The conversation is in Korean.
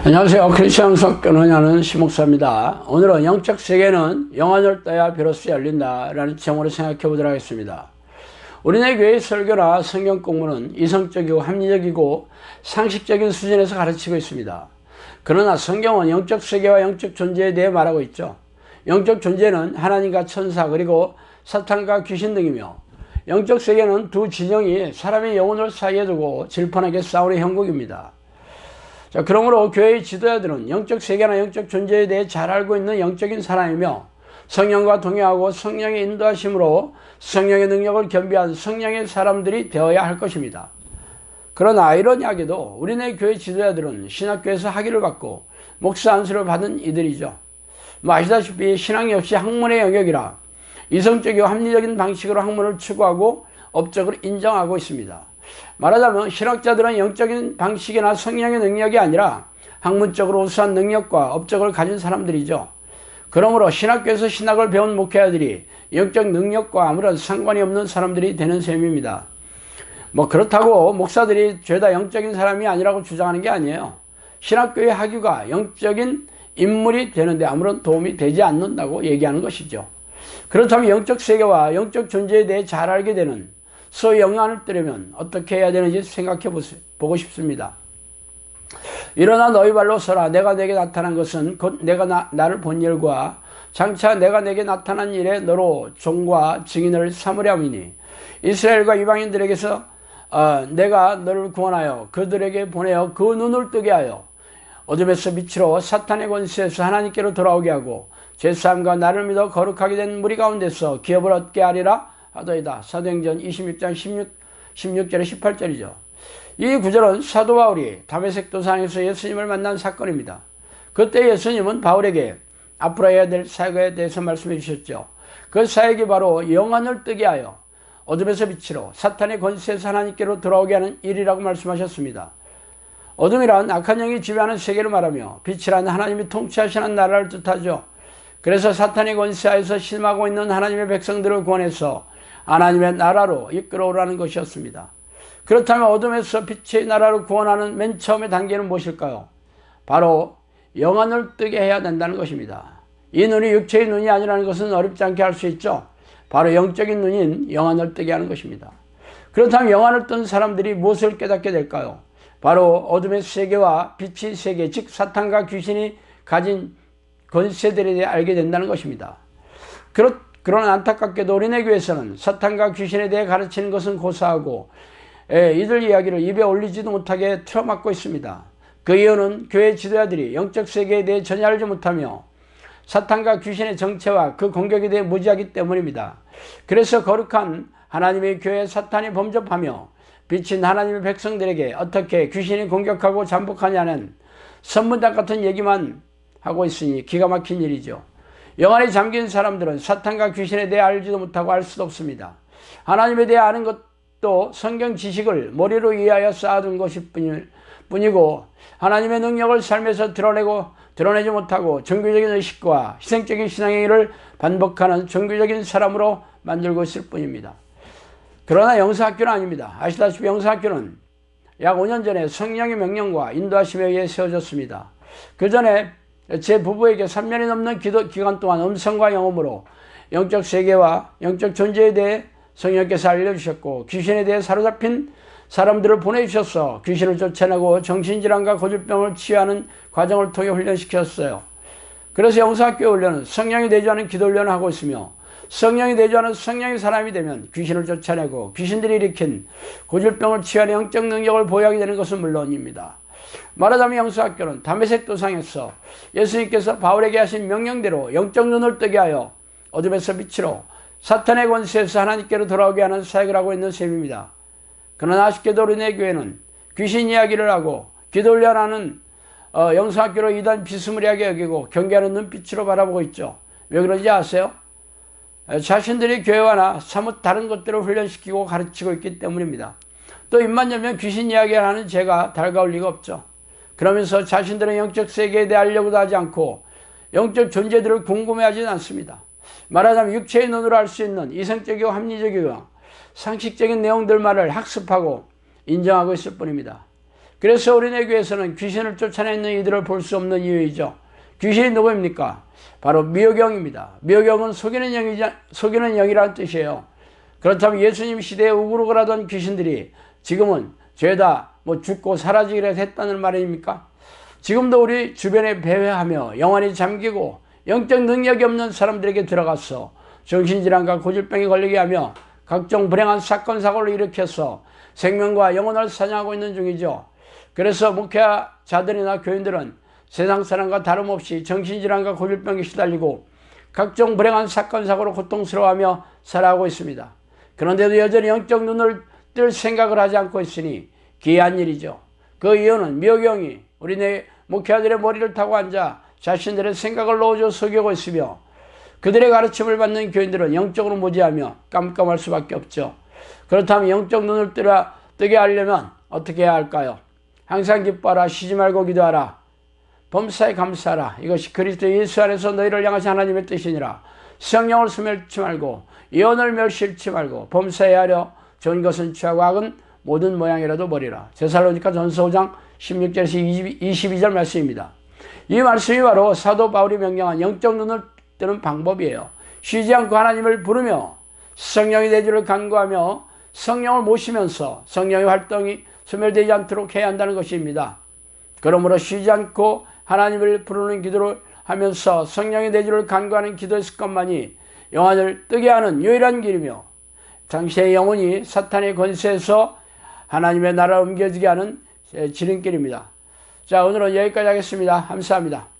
안녕하세요. 크리스천 속견하는 심목사입니다. 오늘은 영적 세계는 영안을 떠야 비로소 열린다 라는 제목으로 생각해 보도록 하겠습니다. 우리네 교회의 설교나 성경 공부는 이성적이고 합리적이고 상식적인 수준에서 가르치고 있습니다. 그러나 성경은 영적 세계와 영적 존재에 대해 말하고 있죠. 영적 존재는 하나님과 천사 그리고 사탄과 귀신 등이며, 영적 세계는 두 진영이 사람의 영혼을 사이에 두고 질펀하게 싸우는 형국입니다. 자, 그러므로 교회의 지도자들은 영적 세계나 영적 존재에 대해 잘 알고 있는 영적인 사람이며, 성령과 동행하고 성령의 인도하심으로 성령의 능력을 겸비한 성령의 사람들이 되어야 할 것입니다. 그러나 아이러니하게도 우리네 교회 지도자들은 신학교에서 학위를 받고 목사 안수를 받은 이들이죠. 아시다시피 신앙 역시 학문의 영역이라 이성적이고 합리적인 방식으로 학문을 추구하고 업적을 인정하고 있습니다. 말하자면 신학자들은 영적인 방식이나 성령의 능력이 아니라 학문적으로 우수한 능력과 업적을 가진 사람들이죠. 그러므로 신학교에서 신학을 배운 목회자들이 영적 능력과 아무런 상관이 없는 사람들이 되는 셈입니다. 그렇다고 목사들이 죄다 영적인 사람이 아니라고 주장하는 게 아니에요. 신학교의 학위가 영적인 인물이 되는데 아무런 도움이 되지 않는다고 얘기하는 것이죠. 그렇다면 영적 세계와 영적 존재에 대해 잘 알게 되는 소위 영안을 뜨려면 어떻게 해야 되는지 생각해 보고 싶습니다. 일어나 너희 발로 서라. 내가 내게 나타난 것은 곧 내가 나를 본 일과 장차 내가 내게 나타난 일에 너로 종과 증인을 삼으려 함이니, 이스라엘과 이방인들에게서 내가 너를 구원하여 그들에게 보내어 그 눈을 뜨게 하여 어둠에서 빛으로 사탄의 권세에서 하나님께로 돌아오게 하고 죄사함과 나를 믿어 거룩하게 된 무리 가운데서 기업을 얻게 하리라 하더이다. 사도행전 26장 16절에 18절이죠. 이 구절은 사도 바울이 다메섹 도상에서 예수님을 만난 사건입니다. 그때 예수님은 바울에게 앞으로 해야 될 사역에 대해서 말씀해 주셨죠. 그 사역이 바로 영안을 뜨게 하여 어둠에서 빛으로 사탄의 권세에서 하나님께로 돌아오게 하는 일이라고 말씀하셨습니다. 어둠이란 악한 영이 지배하는 세계를 말하며, 빛이란 하나님이 통치하시는 나라를 뜻하죠. 그래서 사탄의 권세하에서 실망하고 있는 하나님의 백성들을 구원해서 하나님의 나라로 이끌어오라는 것이었습니다. 그렇다면 어둠에서 빛의 나라로 구원하는 맨 처음의 단계는 무엇일까요? 바로 영안을 뜨게 해야 된다는 것입니다. 이 눈이 육체의 눈이 아니라는 것은 어렵지 않게 할 수 있죠. 바로 영적인 눈인 영안을 뜨게 하는 것입니다. 그렇다면 영안을 뜬 사람들이 무엇을 깨닫게 될까요? 바로 어둠의 세계와 빛의 세계, 즉 사탄과 귀신이 가진 권세들에 대해 알게 된다는 것입니다. 그러나 안타깝게도 우리네 교회에서는 사탄과 귀신에 대해 가르치는 것은 고사하고 이들 이야기를 입에 올리지도 못하게 틀어막고 있습니다. 그 이유는 교회 지도자들이 영적 세계에 대해 전혀 알지 못하며 사탄과 귀신의 정체와 그 공격에 대해 무지하기 때문입니다. 그래서 거룩한 하나님의 교회에 사탄이 범접하며 빛인 하나님의 백성들에게 어떻게 귀신이 공격하고 잠복하냐는 선문답 같은 얘기만 하고 있으니 기가 막힌 일이죠. 영안에 잠긴 사람들은 사탄과 귀신에 대해 알지도 못하고 알 수도 없습니다. 하나님에 대해 아는 것도 성경 지식을 머리로 이해하여 쌓아둔 것일 뿐이고, 하나님의 능력을 삶에서 드러내지 못하고 종교적인 의식과 희생적인 신앙행위를 반복하는 종교적인 사람으로 만들고 있을 뿐입니다. 그러나 영성학교는 아닙니다. 아시다시피 영성학교는 약 5년 전에 성령의 명령과 인도하심에 의해 세워졌습니다. 그 전에 제 부부에게 3년이 넘는 기도 기간 동안 음성과 영음으로 영적 세계와 영적 존재에 대해 성령께서 알려주셨고, 귀신에 대해 사로잡힌 사람들을 보내주셔서 귀신을 쫓아내고 정신질환과 고질병을 치유하는 과정을 통해 훈련시켰어요. 그래서 영성학교 훈련은 성령이 내주하는 기도 훈련을 하고 있으며, 성령이 내주하는 성령의 사람이 되면 귀신을 쫓아내고 귀신들이 일으킨 고질병을 치유하는 영적 능력을 보유하게 되는 것은 물론입니다. 말하자면 영성학교는 다메섹 도상에서 예수님께서 바울에게 하신 명령대로 영적 눈을 뜨게 하여 어둠에서 빛으로 사탄의 권세에서 하나님께로 돌아오게 하는 사역을 하고 있는 셈입니다. 그러나 아쉽게도 우리네 교회는 귀신 이야기를 하고 기도 훈련하는 영성학교로 이단 비스무리하게 여기고 경계하는 눈빛으로 바라보고 있죠. 왜 그런지 아세요? 자신들이 교회와나 사뭇 다른 것들을 훈련시키고 가르치고 있기 때문입니다. 또 입만 열면 귀신 이야기를 하는 제가 달가울 리가 없죠. 그러면서 자신들은 영적 세계에 대해 알려고도 하지 않고 영적 존재들을 궁금해하지는 않습니다. 말하자면 육체의 눈으로 알 수 있는 이성적이고 합리적이고 상식적인 내용들만을 학습하고 인정하고 있을 뿐입니다. 그래서 우리네 교회에서는 귀신을 쫓아내는 이들을 볼 수 없는 이유이죠. 귀신이 누구입니까? 바로 미호경입니다. 미호경은 속이는 영이라는 뜻이에요. 그렇다면 예수님 시대에 우글우글하던 귀신들이 지금은 죄다 죽고 사라지기로 했다는 말입니까? 지금도 우리 주변에 배회하며 영혼이 잠기고 영적 능력이 없는 사람들에게 들어가서 정신질환과 고질병에 걸리게 하며 각종 불행한 사건 사고를 일으켜서 생명과 영혼을 사냥하고 있는 중이죠. 그래서 목회자들이나 교인들은 세상 사람과 다름없이 정신질환과 고질병에 시달리고 각종 불행한 사건 사고로 고통스러워하며 살아가고 있습니다. 그런데도 여전히 영적 눈을 뜰 생각을 하지 않고 있으니 기이한 일이죠. 그 이유는 미호경이 우리네 목회자들의 머리를 타고 앉아 자신들의 생각을 넣어줘 속이고 있으며 그들의 가르침을 받는 교인들은 영적으로 무지하며 깜깜할 수밖에 없죠. 그렇다면 영적 눈을 뜨게 하려면 어떻게 해야 할까요? 항상 기뻐하라, 쉬지 말고 기도하라, 범사에 감사하라. 이것이 그리스도 예수 안에서 너희를 향하신 하나님의 뜻이니라. 성령을 스멸치 말고 예언을 멸시치 말고 범사에 하려 좋은 것은 취하고 악은 모든 모양이라도 버리라. 데살로니가 전서 5장 16절에서 22절 말씀입니다. 이 말씀이 바로 사도 바울이 명령한 영적 눈을 뜨는 방법이에요. 쉬지 않고 하나님을 부르며 성령이 내주를 간구하며 성령을 모시면서 성령의 활동이 소멸되지 않도록 해야 한다는 것입니다. 그러므로 쉬지 않고 하나님을 부르는 기도를 하면서 성령의 내주를 간구하는 기도의 습관만이 영혼을 뜨게 하는 유일한 길이며 당시의 영혼이 사탄의 권세에서 하나님의 나라로 옮겨지게 하는 지름길입니다. 자, 오늘은 여기까지 하겠습니다. 감사합니다.